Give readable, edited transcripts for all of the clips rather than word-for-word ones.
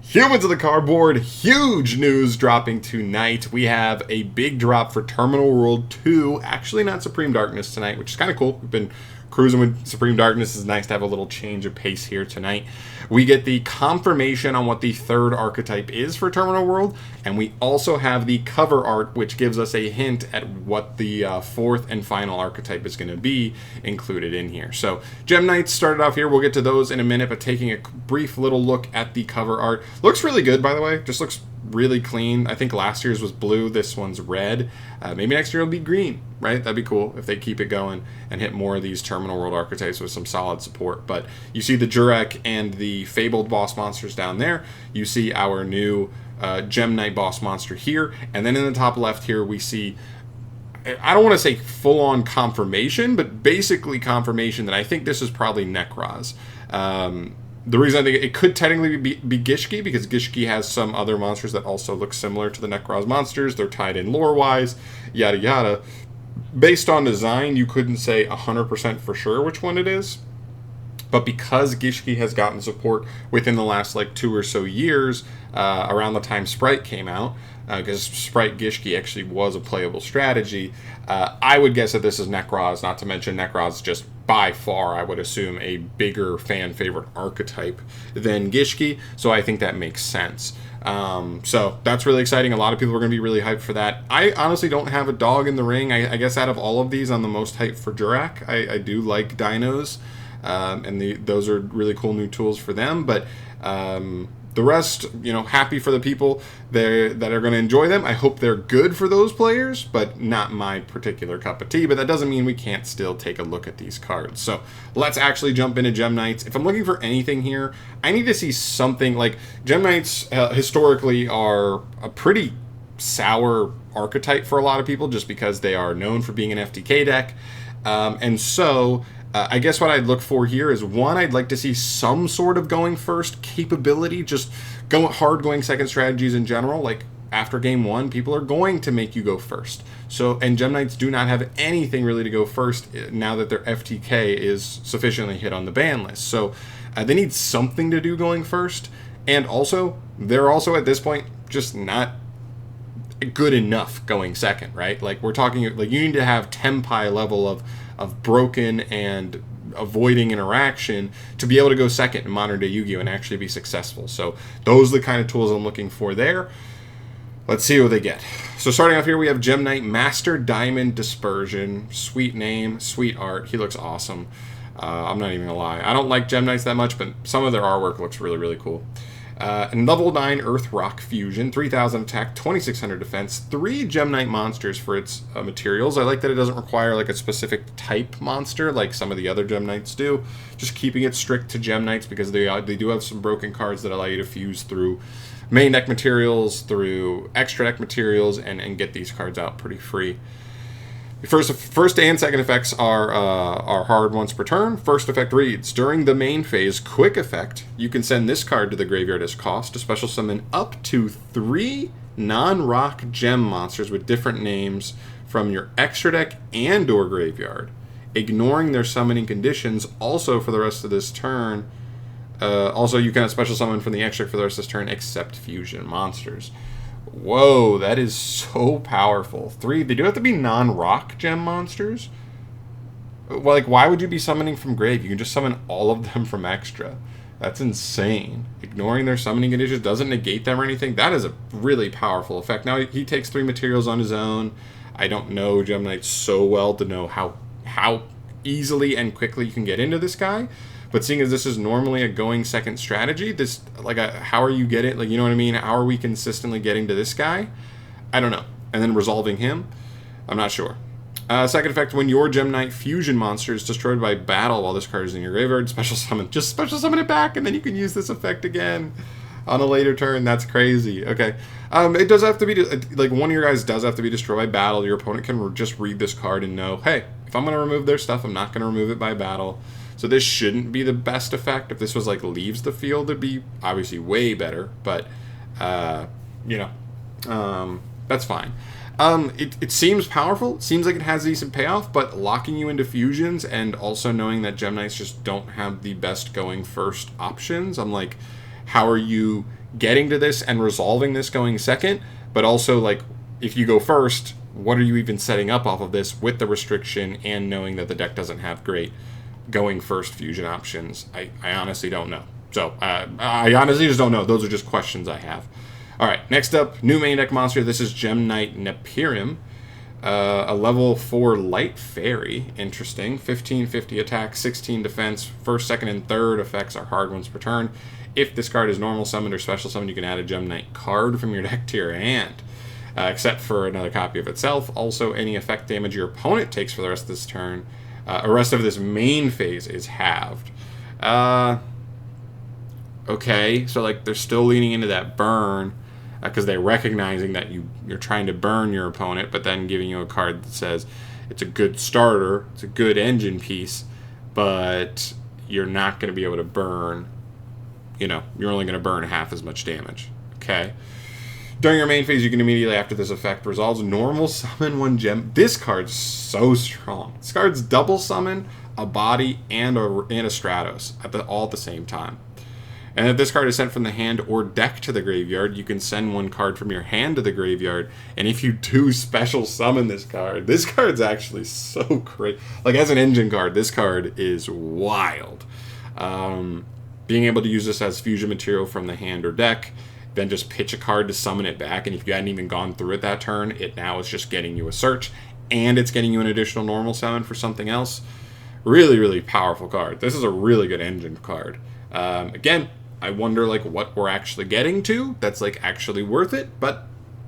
Humans of the Cardboard, huge news dropping tonight. We have a big drop for Terminal World 2. Actually, not Supreme Darkness tonight, which is kind of cool. We've been cruising with Supreme Darkness. It's nice to have a little change of pace here tonight. We get the confirmation on what the third archetype is for Terminal World, and we also have the cover art, which gives us a hint at what the fourth and final archetype is going to be included in here. So, Gem Knights started off here. We'll get to those in a minute, but taking a brief little look at the cover art. Looks really good, by the way. Just looks really clean. I think last year's was blue. This one's red. Maybe next year it'll be green, right? That'd be cool if they keep it going and hit more of these Terminal World archetypes with some solid support. But you see the Jurek and the Fabled boss monsters down there. You see our new Gem Knight boss monster here. And then in the top left here, we see, I don't want to say full-on confirmation, but basically confirmation that I think this is probably NEKROZ. The reason I think it could technically be Gishki, because Gishki has some other monsters that also look similar to the NEKROZ monsters. They're tied in lore-wise, yada yada. Based on design, you couldn't say 100% for sure which one it is. But because Gishki has gotten support within the last 2 or so years, around the time Sprite came out, because Sprite Gishki actually was a playable strategy, I would guess that this is NEKROZ, not to mention NEKROZ is just by far, I would assume, a bigger fan favorite archetype than Gishki, so I think that makes sense. So that's really exciting. A lot of people are going to be really hyped for that. I honestly don't have a dog in the ring. I guess out of all of these, I'm the most hyped for Jurek. I do like dinos, and those are really cool new tools for them, but the rest, happy for the people there that are going to enjoy them. I hope they're good for those players, but not my particular cup of tea. But that doesn't mean we can't still take a look at these cards. So let's actually jump into Gem Knights. If I'm looking for anything here, I need to see something like Gem Knights historically are a pretty sour archetype for a lot of people just because they are known for being an FTK deck. And so I guess what I'd look for here is, one, I'd like to see some sort of going first capability, just going second strategies in general. Like after game one, people are going to make you go first. So, and Gem Knights do not have anything really to go first now that their FTK is sufficiently hit on the ban list. So they need something to do going first. And also, they're also at this point just not good enough going second, right? Like we're talking, you need to have Tempai level of broken and avoiding interaction to be able to go second in modern day Yu-Gi-Oh! And actually be successful. So those are the kind of tools I'm looking for there. Let's see what they get. So starting off here, we have Gem Knight Master Diamond Dispersion. Sweet name, sweet art. He looks awesome. I'm not even gonna lie. I don't like Gem Knights that much, but some of their artwork looks really, really cool. And level 9 Earth Rock Fusion, 3,000 attack, 2,600 defense, 3 Gem Knight monsters for its materials. I like that it doesn't require a specific type monster like some of the other Gem Knights do. Just keeping it strict to Gem Knights because they do have some broken cards that allow you to fuse through main deck materials, through extra deck materials, and get these cards out pretty free. First and second effects are hard once per turn. First effect reads, during the main phase, quick effect, you can send this card to the graveyard as cost to special summon up to 3 non-rock gem monsters with different names from your extra deck and or graveyard, ignoring their summoning conditions. Also for the rest of this turn, also you can special summon from the extra deck for the rest of this turn except fusion monsters. Whoa, that is so powerful. 3, they do have to be non-rock gem monsters? Well, why would you be summoning from grave? You can just summon all of them from extra. That's insane. Ignoring their summoning conditions doesn't negate them or anything. That is a really powerful effect. Now, he takes 3 materials on his own. I don't know Gem Knights so well to know how easily and quickly you can get into this guy. But seeing as this is normally a going second strategy, this how are you getting, you know what I mean? How are we consistently getting to this guy? I don't know. And then resolving him? I'm not sure. Second effect, when your Gem Knight fusion monster is destroyed by battle while this card is in your graveyard, just special summon it back, and then you can use this effect again on a later turn. That's crazy. Okay. It does have to be, one of your guys does have to be destroyed by battle. Your opponent can just read this card and know, hey, if I'm going to remove their stuff, I'm not going to remove it by battle. So this shouldn't be the best effect. If this was leaves the field, it'd be obviously way better. But, that's fine. It seems powerful. It seems like it has decent payoff, but locking you into fusions and also knowing that Gem Knights just don't have the best going first options, I'm like, how are you getting to this and resolving this going second, but also, like, if you go first, what are you even setting up off of this with the restriction and knowing that the deck doesn't have great going first fusion options? I honestly don't know. So, I honestly just don't know. Those are just questions I have. All right, next up, new main deck monster. This is Gem Knight Nepyrim. A level 4 light fairy. Interesting. 1550 attack, 16 defense. First, second, and third effects are hard ones per turn. If this card is normal summoned or special summoned, you can add a Gem Knight card from your deck to your hand. Except for another copy of itself. Also, any effect damage your opponent takes for the rest of this turn, the rest of this main phase is halved. Okay, so like they're still leaning into that burn because they're recognizing that you're trying to burn your opponent, but then giving you a card that says it's a good starter, it's a good engine piece, but you're not going to be able to burn. You know, you're only going to burn half as much damage. Okay. During your main phase, you can immediately, after this effect resolves, normal summon 1 gem. This card's so strong. This card's double summon a body and a Stratos all at the same time. And if this card is sent from the hand or deck to the graveyard, you can send 1 card from your hand to the graveyard. And if you do special summon this card's actually so great. Like, as an engine card, this card is wild. Being able to use this as fusion material from the hand or deck, then just pitch a card to summon it back, and if you hadn't even gone through it that turn, it now is just getting you a search, and it's getting you an additional normal summon for something else. Really, really powerful card. This is a really good engine card. Again, I wonder like what we're actually getting to that's like actually worth it, but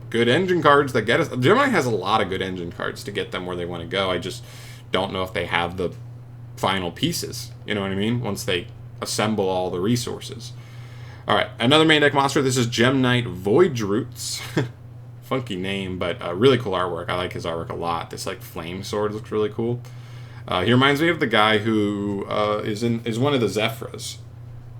good engine cards that get us. Gemini has a lot of good engine cards to get them where they want to go. I just don't know if they have the final pieces. You know what I mean? Once they assemble all the resources. All right, another main deck monster. This is Gem Knight Voidroots. Funky name, but really cool artwork. I like his artwork a lot. This like flame sword looks really cool. He reminds me of the guy who is one of the Zephyrs.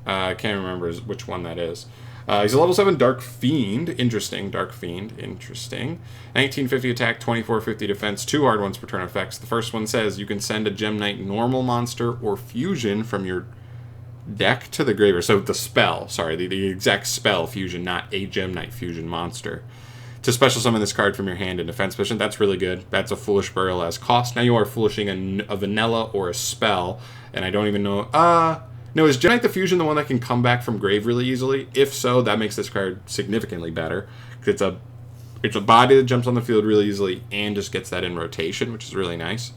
I can't remember which one that is. He's a level 7 Dark Fiend. Interesting. Dark Fiend. Interesting. 1950 attack, 2450 defense, 2 hard ones per turn effects. The first one says you can send a Gem Knight normal monster or fusion from your deck to the graveyard. So the spell, sorry, the exact spell fusion, not a Gem Knight fusion monster. To special summon this card from your hand in defense position. That's really good. That's a Foolish Burial as cost. Now you are foolishing a vanilla or a spell, and I don't even know. No, is Gem Knight the fusion the one that can come back from grave really easily? If so, that makes this card significantly better. It's a body that jumps on the field really easily and just gets that in rotation, which is really nice.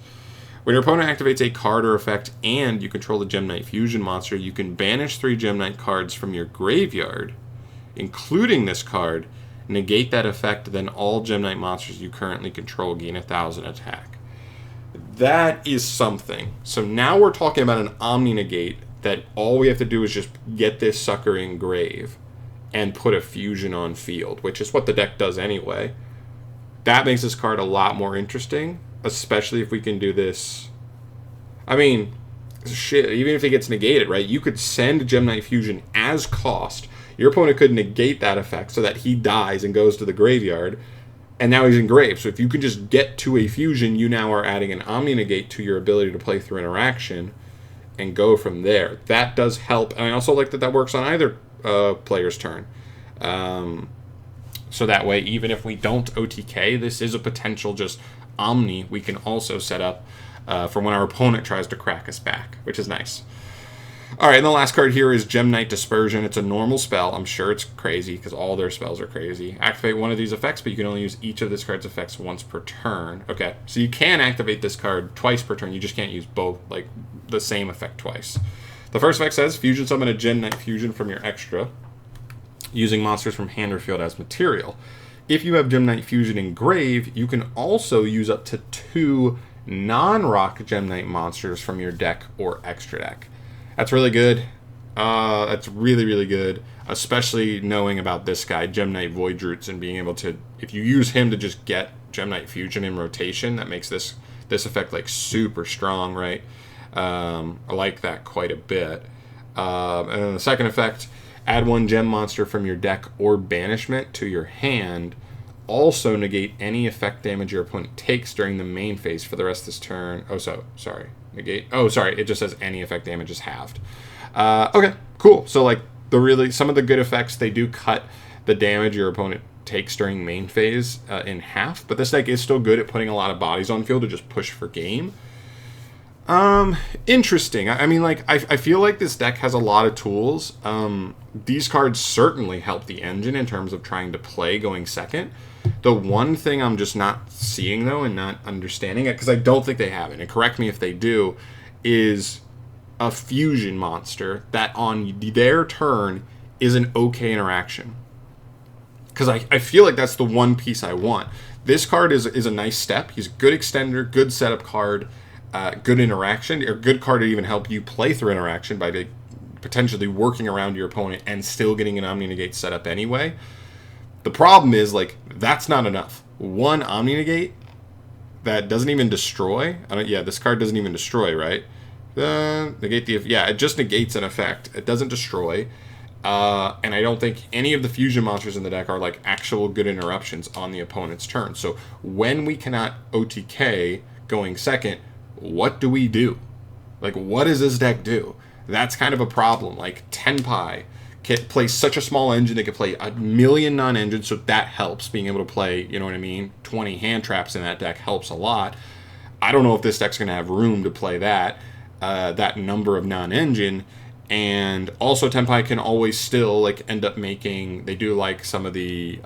When your opponent activates a card or effect and you control the Gem Knight fusion monster, you can banish 3 Gem Knight cards from your graveyard, including this card, negate that effect, then all Gem Knight monsters you currently control gain 1,000 attack. That is something. So now we're talking about an Omni negate that all we have to do is just get this sucker in grave and put a fusion on field, which is what the deck does anyway. That makes this card a lot more interesting, especially if we can do this. I mean, shit, even if it gets negated, right? You could send Gem Knight Fusion as cost. Your opponent could negate that effect so that he dies and goes to the graveyard, and now he's in grave. So if you can just get to a fusion, you now are adding an Omni negate to your ability to play through interaction and go from there. That does help, and I also like that that works on either player's turn. So that way, even if we don't OTK, this is a potential just Omni we can also set up for when our opponent tries to crack us back, which is nice. Alright, and the last card here is Gem Knight Dispersion. It's a normal spell. I'm sure it's crazy because all their spells are crazy. Activate one of these effects, but you can only use each of this card's effects once per turn. Okay, so you can activate this card twice per turn. You just can't use both, like the same effect twice. The first effect says fusion summon a Gem Knight fusion from your extra, using monsters from hand or field as material. If you have Gem Knight Fusion in grave, you can also use up to 2 non-rock Gem Knight monsters from your deck or extra deck. That's really good. That's really, really good, especially knowing about this guy, Gem Knight Voidroots, and being able to, if you use him to just get Gem Knight Fusion in rotation, that makes this effect like super strong, right? I like that quite a bit. And then the second effect, add 1 gem monster from your deck or banishment to your hand. Also negate any effect damage your opponent takes during the main phase for the rest of this turn. Negate. It just says any effect damage is halved. Okay, cool. So like some of the good effects, they do cut the damage your opponent takes during main phase in half, but this deck is still good at putting a lot of bodies on field to just push for game. Interesting. I mean, like, I feel like this deck has a lot of tools. These cards certainly help the engine in terms of trying to play going second. The one thing I'm just not seeing, though, and not understanding it, because I don't think they have it, and correct me if they do, is a fusion monster that on their turn is an okay interaction. Because I feel like that's the one piece I want. This card is a nice step. He's a good extender, good setup card, good interaction, or good card to even help you play through interaction by potentially working around your opponent and still getting an Omni Negate set up anyway. The problem is, like, that's not enough. One Omni Negate that doesn't even destroy. This card doesn't even destroy, right? Negate it just negates an effect. It doesn't destroy. And I don't think any of the fusion monsters in the deck are like actual good interruptions on the opponent's turn. So when we cannot OTK going second, what do we do? Like, what does this deck do? That's kind of a problem. Like, Tenpai plays such a small engine, they can play a million non-engines, so that helps. Being able to play, you know what I mean, 20 hand traps in that deck helps a lot. I don't know if this deck's going to have room to play that number of non-engine. And also Tenpai can always still, like, end up making, they do, like, some of the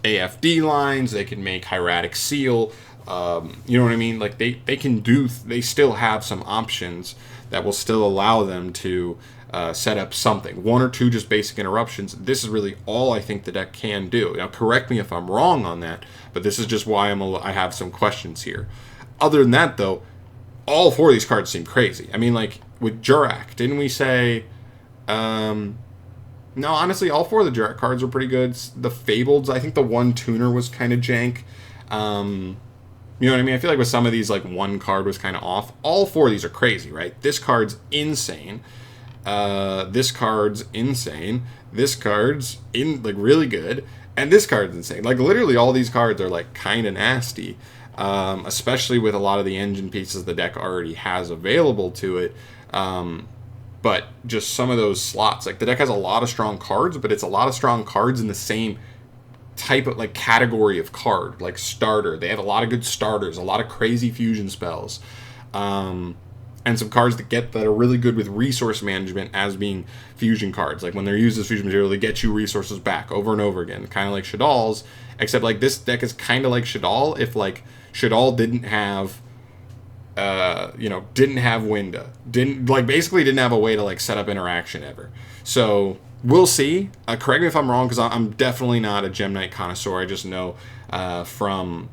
AFD lines, they can make Hieratic Seal, you know what I mean? Like, they still have some options that will still allow them to set up something. One or two just basic interruptions. This is really all I think the deck can do. Now, correct me if I'm wrong on that, but this is just why I have some questions here. Other than that, though, all four of these cards seem crazy. I mean, like, with Jurak, didn't we say... no, honestly, all four of the Jurak cards were pretty good. The Fableds, I think the one tuner was kind of jank. You know what I mean? I feel like with some of these, like, one card was kind of off. All four of these are crazy, right? This card's insane. This card's insane. This card's really good. And this card's insane. Like, literally all these cards are, like, kind of nasty. Especially with a lot of the engine pieces the deck already has available to it. But just some of those slots, like, the deck has a lot of strong cards, but it's a lot of strong cards in the same type of, like, category of card, like starter. They have a lot of good starters, a lot of crazy fusion spells, and some cards that are really good with resource management as being fusion cards. Like, when they're used as fusion material, they get you resources back over and over again, kind of like Shadal's, except, like, this deck is kind of like Shadal if, like, Shadal didn't have didn't have Winda, basically didn't have a way to, like, set up interaction ever. So we'll see. Correct me if I'm wrong, because I'm definitely not a Gem Knight connoisseur. I just know from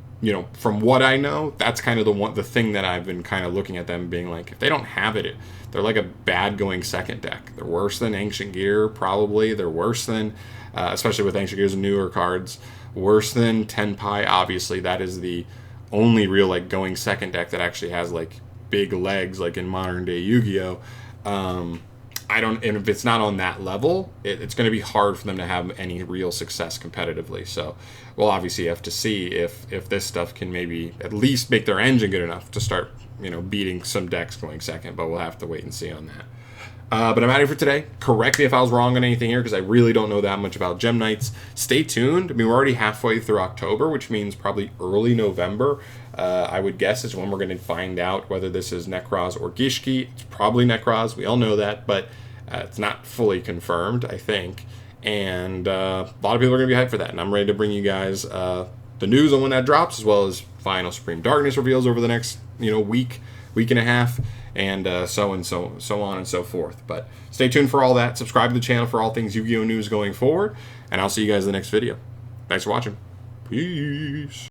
what I know, that's kind of the thing that I've been kind of looking at them being like, if they don't have it, they're like a bad going second deck. They're worse than Ancient Gear, probably. They're worse than, especially with Ancient Gear's newer cards, worse than Tenpai. Obviously, that is the only real, like, going second deck that actually has, like, big legs, like in modern day Yu-Gi-Oh. And if it's not on that level, it's going to be hard for them to have any real success competitively. So we'll obviously have to see if this stuff can maybe at least make their engine good enough to start, beating some decks going second, but we'll have to wait and see on that. But I'm out of here for today. Correct me if I was wrong on anything here, because I really don't know that much about Gem Knights. Stay tuned. I mean, we're already halfway through October, which means probably early November, I would guess, is when we're going to find out whether this is NEKROZ or Gishki. It's probably NEKROZ. We all know that, but it's not fully confirmed, I think. And a lot of people are going to be hyped for that, and I'm ready to bring you guys the news on when that drops, as well as final Supreme Darkness reveals over the next week and a half, and so on and so forth. But stay tuned for all that. Subscribe to the channel for all things Yu-Gi-Oh! News going forward, and I'll see you guys in the next video. Thanks for watching. Peace.